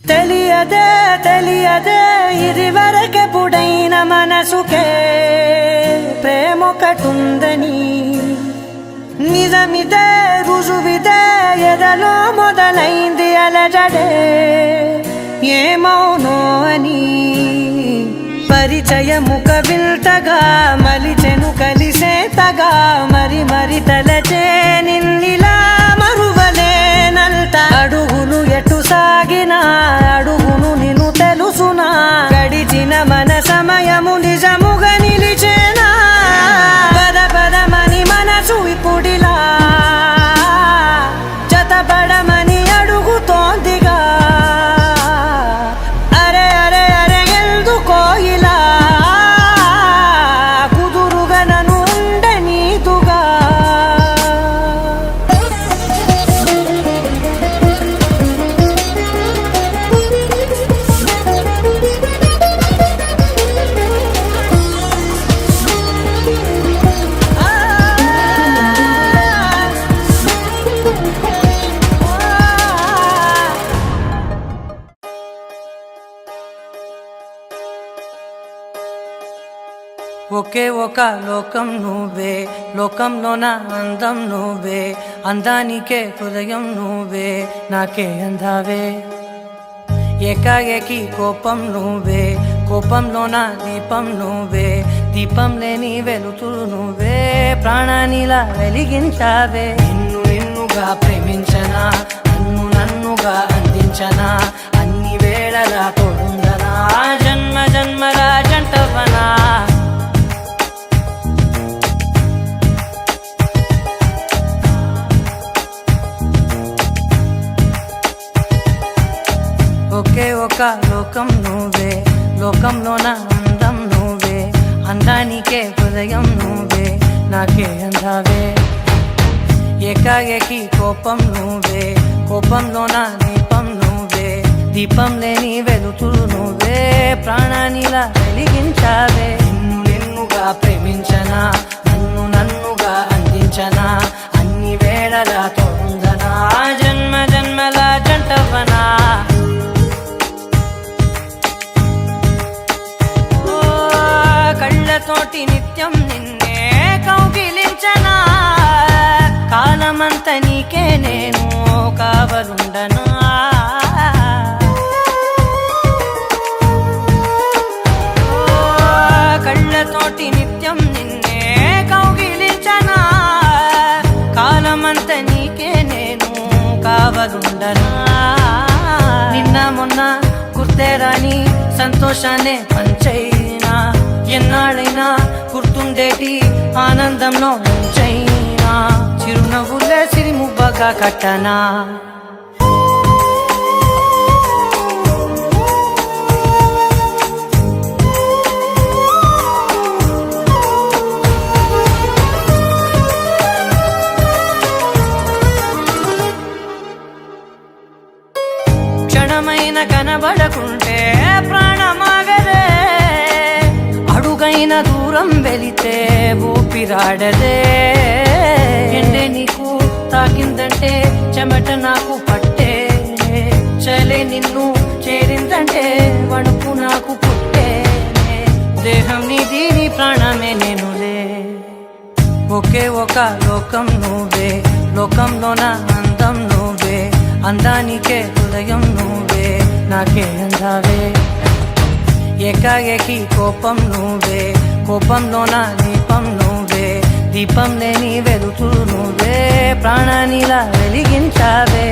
తెలియదే తెలియదే ఇది వరకెప్పుడైన మనసుకే ప్రేమొకటుందని నిజమిదే రుజువిదే ఎదలో మొదలైంది అలజడే ఏమౌనో అని పరిచయము కవిల్తగా మలిచెను కలిసేతగా మరి మరి తలచే నిన్నిలా మరువలేనంత అడుగులు ఎటు సాగినా అడుగును నిన్ను తెలుసునా గడిచిన మన సమయము నిజముగా నిలిచేనా పద పదమని మనసు ఇప్పుడిలా జతపడమని అడుగుతోందిగా అరే అరే అరే ఎందుకో ఇలా కుదురుగా నన్ను ఉండనీదుగా ఒకే ఒక లోకం నువ్వే లోకంలో నా అందం నువ్వే అందానికే హృదయం నువ్వే నాకే అందావే ఏకాఏకి కోపం నువ్వే కోపంలో నా దీపం నువ్వే దీపం లేని వెలుతురు నువ్వే ప్రాణానిలా వెలిగించావే నిన్ను నిన్నుగా ప్రేమించనా నన్ను నన్నుగా అందించనా అన్ని వేళలా తోడుందనా జన్మ జన్మల జంటవనా ఒకే ఒక లోకం నువ్వే లోకంలో నా అందం నువ్వే అందానికే హృదయం నువ్వే నాకే అందావే ఏకాఏకి కోపం నువ్వే కోపంలో నా దీపం నువ్వే దీపం లేని వెలుతురు నువ్వే ప్రాణానిలా వెలిగించావే నిన్ను నిన్నుగా ప్రేమించనా నన్ను నన్నుగా అందించనా అన్ని వేళలా తోడుందనా జన్మ జన్మల జంటవనా కళ్ళతోటి నిత్యం నిన్నే కౌగిలించనా కాలమంత నీకే నేను కావలుండనా కళ్ళతోటి నిత్యం నిన్నే కౌగిలించనా కాలమంత నీకే నేను కావలుండనా నిన్న మొన్న గుర్తేరాని సంతోషాన్ని పంచైనా ఎన్నాళ్ళైనా గుర్తుండేటి ఆనందంలో నుంచైనా చిరునవ్వులే సిరిముబ్బగా కట్టనా క్షణమైన కనబడకుంటే ప్రాణమాగదే అడుగైన దూరం వెళితే ఊపిరాడదే ఎండే నీకు తాకిందంటే చెమట నాకు పట్టే చలే నిన్ను చేరిందంటే వణుకు నాకు పుట్టే దేహం నీది నీ ప్రాణమే నేనులే ఒకే ఒక లోకం నువ్వే లోకంలో నా అందం నువ్వే అందానికే హృదయం నువ్వే నాకే అందావే ఏకాఏకి కోపం నువ్వే కోపంలో నా దీపం నువ్వే దీపం లేని వెలుతురు నువ్వే ప్రాణానిలా వెలిగించావే